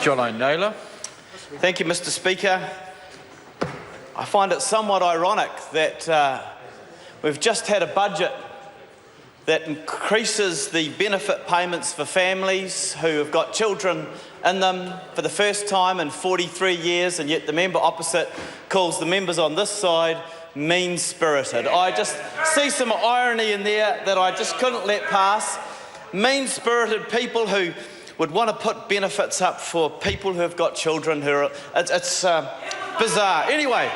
John O'Naylor. Thank you, Mr. Speaker. I find it somewhat ironic that we've just had a budget that increases the benefit payments for families who have got children in them for the first time in 43 years, and yet the member opposite calls the members on this side mean-spirited. I just see some irony in there that I just couldn't let pass. Mean-spirited people who would want to put benefits up for people who have got children who are... It's bizarre. Anyway,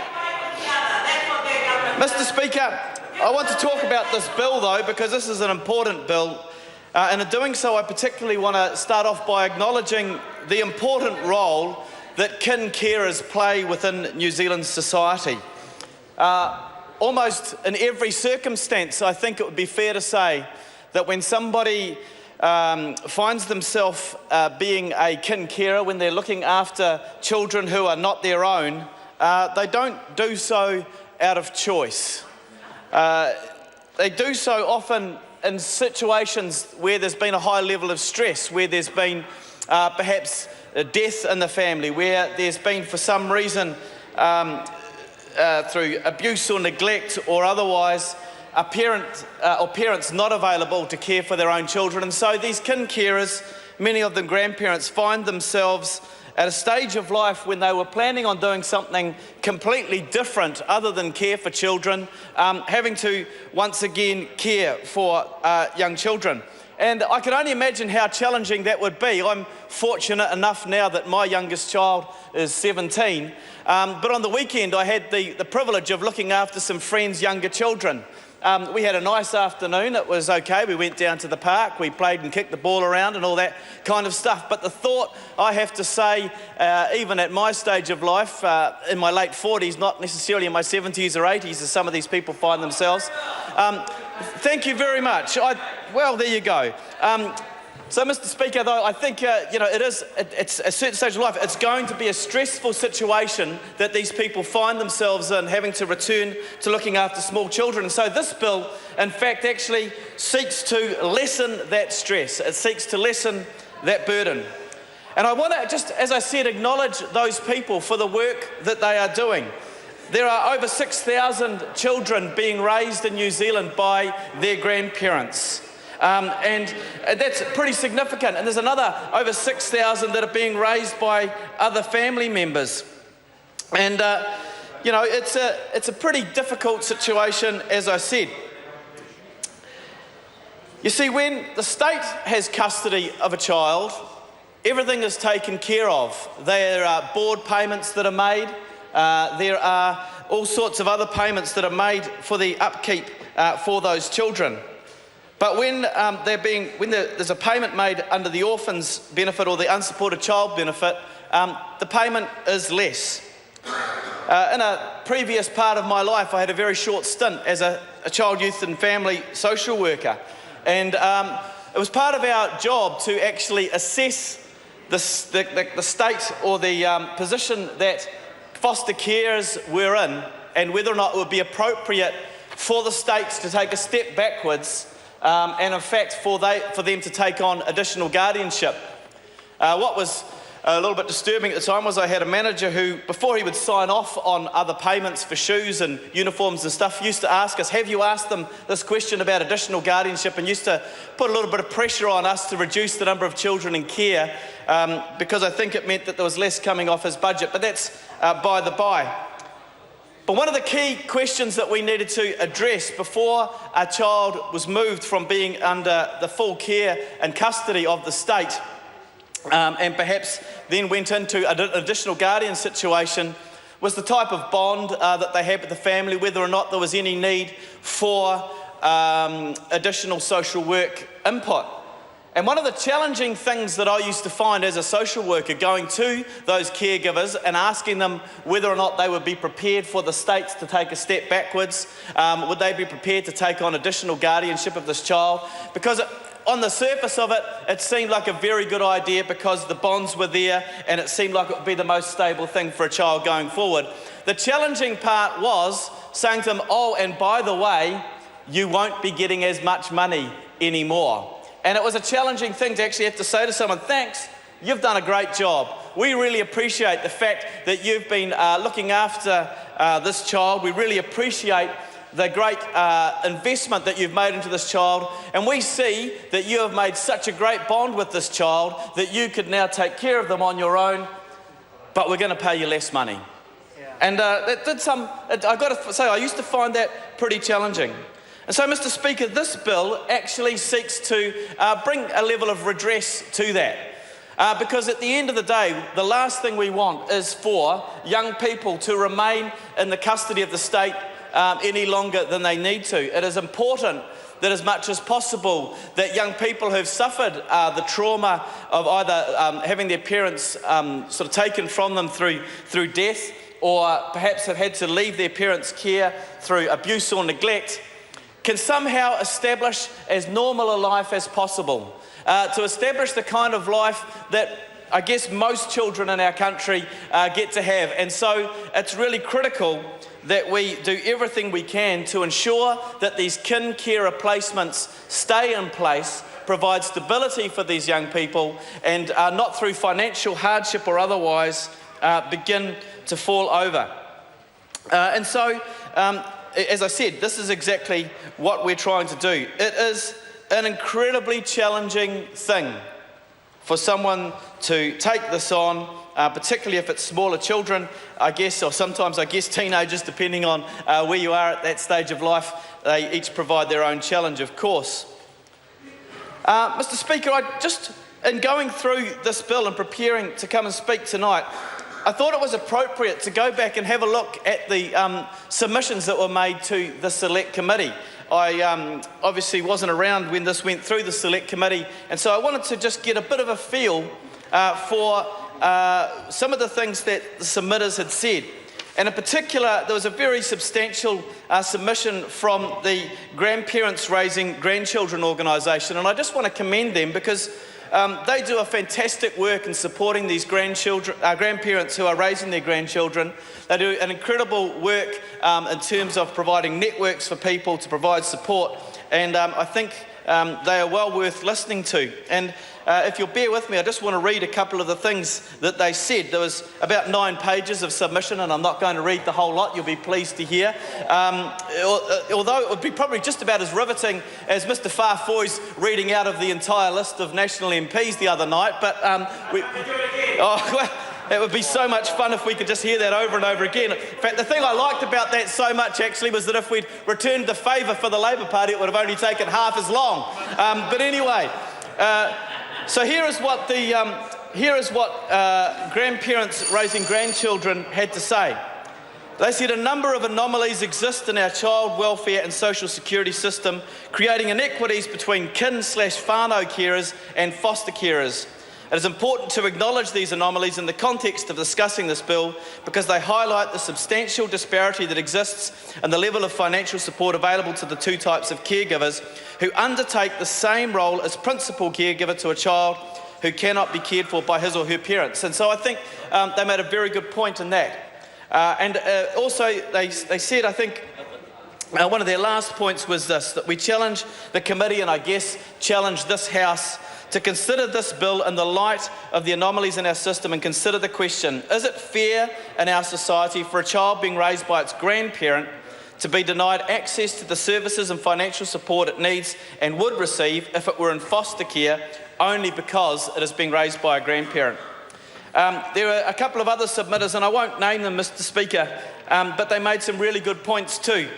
Mr. Speaker, I want to talk about this bill, though, because this is an important bill. And in doing so, I particularly want to start off by acknowledging the important role that kin carers play within New Zealand society. Almost in every circumstance, I think it would be fair to say that when somebody finds themselves being a kin carer, when they're looking after children who are not their own, they don't do so out of choice. They do so often in situations where there's been a high level of stress, where there's been perhaps a death in the family, where there's been for some reason through abuse or neglect or otherwise a parent or parents not available to care for their own children. And so these kin carers, many of them grandparents, find themselves at a stage of life when they were planning on doing something completely different other than care for children, having to once again care for young children. And I can only imagine how challenging that would be. I'm fortunate enough now that my youngest child is 17, but on the weekend I had the privilege of looking after some friends' younger children. We had a nice afternoon, it was okay, we went down to the park, we played and kicked the ball around and all that kind of stuff. But the thought, I have to say, even at my stage of life, in my late 40s, not necessarily in my 70s or 80s as some of these people find themselves. Thank you very much. Well, there you go. So, Mr. Speaker, though, I think, it's a certain stage of life. It's going to be a stressful situation that these people find themselves in, having to return to looking after small children. And so this bill, in fact, actually seeks to lessen that stress. It seeks to lessen that burden. And I want to just, as I said, acknowledge those people for the work that they are doing. There are over 6,000 children being raised in New Zealand by their grandparents. And that's pretty significant. And there's another over 6,000 that are being raised by other family members. And, it's a pretty difficult situation, as I said. You see, when the state has custody of a child, everything is taken care of. There are board payments that are made. There are all sorts of other payments that are made for the upkeep for those children. But when there's a payment made under the orphans benefit or the unsupported child benefit, the payment is less. In a previous part of my life, I had a very short stint as a child, youth and family social worker. And it was part of our job to actually assess the state or the position that foster carers were in, and whether or not it would be appropriate for the states to take a step backwards and in fact for them to take on additional guardianship. What was a little bit disturbing at the time was I had a manager who, before he would sign off on other payments for shoes and uniforms and stuff, used to ask us, have you asked them this question about additional guardianship, and used to put a little bit of pressure on us to reduce the number of children in care because I think it meant that there was less coming off his budget. But that's by the by. But one of the key questions that we needed to address before a child was moved from being under the full care and custody of the state and perhaps then went into an additional guardian situation was the type of bond that they had with the family, whether or not there was any need for additional social work input. And one of the challenging things that I used to find as a social worker, going to those caregivers and asking them whether or not they would be prepared for the states to take a step backwards, would they be prepared to take on additional guardianship of this child? Because on the surface of it, it seemed like a very good idea because the bonds were there and it seemed like it would be the most stable thing for a child going forward. The challenging part was saying to them, oh, and by the way, you won't be getting as much money anymore. And it was a challenging thing to actually have to say to someone, thanks, you've done a great job. we really appreciate the fact that you've been looking after this child. We really appreciate the great investment that you've made into this child, and we see that you have made such a great bond with this child that you could now take care of them on your own, but we're going to pay you less money. And I've got to say, I used to find that pretty challenging. And so, Mr. Speaker, this bill actually seeks to bring a level of redress to that. Because at the end of the day, the last thing we want is for young people to remain in the custody of the state any longer than they need to. It is important that as much as possible that young people who've suffered the trauma of either having their parents sort of taken from them through death, or perhaps have had to leave their parents' care through abuse or neglect, can somehow establish as normal a life as possible, to establish the kind of life that I guess most children in our country get to have. And so it's really critical that we do everything we can to ensure that these kin care placements stay in place, provide stability for these young people, and not through financial hardship or otherwise begin to fall over. And so, as I said, this is exactly what we're trying to do. It is an incredibly challenging thing for someone to take this on, particularly if it's smaller children, I guess, or sometimes, I guess, teenagers, depending on where you are at that stage of life. They each provide their own challenge, of course. Mr. Speaker, in going through this bill and preparing to come and speak tonight, I thought it was appropriate to go back and have a look at the submissions that were made to the Select Committee. I obviously wasn't around when this went through the Select Committee, and so I wanted to just get a bit of a feel for some of the things that the submitters had said. And in particular, there was a very substantial submission from the Grandparents Raising Grandchildren organisation, and I just want to commend them because they do a fantastic work in supporting these grandparents who are raising their grandchildren. They do an incredible work in terms of providing networks for people to provide support, and I think they are well worth listening to. And if you'll bear with me, I just want to read a couple of the things that they said. There was about 9 pages of submission, and I'm not going to read the whole lot, you'll be pleased to hear. Although it would be probably just about as riveting as Mr. Farfoy's reading out of the entire list of national MPs the other night. But it would be so much fun if we could just hear that over and over again. In fact, the thing I liked about that so much actually was that if we'd returned the favour for the Labour Party, it would have only taken half as long. But anyway, so here is what Grandparents Raising Grandchildren had to say. They said a number of anomalies exist in our child welfare and social security system, creating inequities between kin/whānau carers and foster carers. It is important to acknowledge these anomalies in the context of discussing this bill because they highlight the substantial disparity that exists in the level of financial support available to the two types of caregivers who undertake the same role as principal caregiver to a child who cannot be cared for by his or her parents. And so I think they made a very good point in that. Also they said, I think, one of their last points was this, that we challenge the committee and I guess challenge this House to consider this bill in the light of the anomalies in our system and consider the question, is it fair in our society for a child being raised by its grandparent to be denied access to the services and financial support it needs and would receive if it were in foster care only because it is being raised by a grandparent? There are a couple of other submitters, and I won't name them, Mr. Speaker, but they made some really good points too.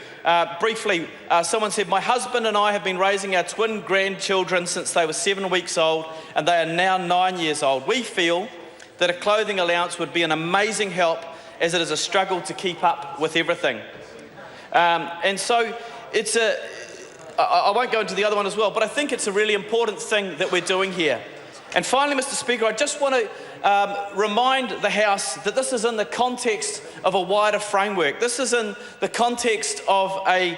Briefly, someone said, my husband and I have been raising our twin grandchildren since they were 7 weeks old and they are now 9 years old. We feel that a clothing allowance would be an amazing help as it is a struggle to keep up with everything. And so it's I won't go into the other one as well, but I think it's a really important thing that we're doing here. And finally, Mr. Speaker, I just want to remind the House that this is in the context of a wider framework. This is in the context of a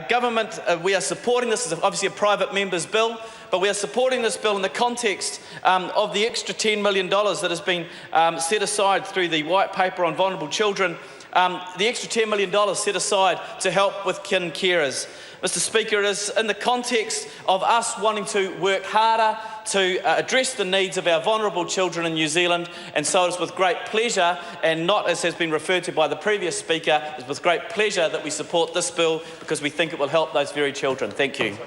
government. We are supporting this as obviously a private member's bill, but we are supporting this bill in the context of the extra $10 million that has been set aside through the White Paper on Vulnerable Children. The extra $10 million set aside to help with kin carers. Mr. Speaker, it is in the context of us wanting to work harder to address the needs of our vulnerable children in New Zealand, and so it is with great pleasure, and not as has been referred to by the previous speaker, it is with great pleasure that we support this bill because we think it will help those very children. Thank you.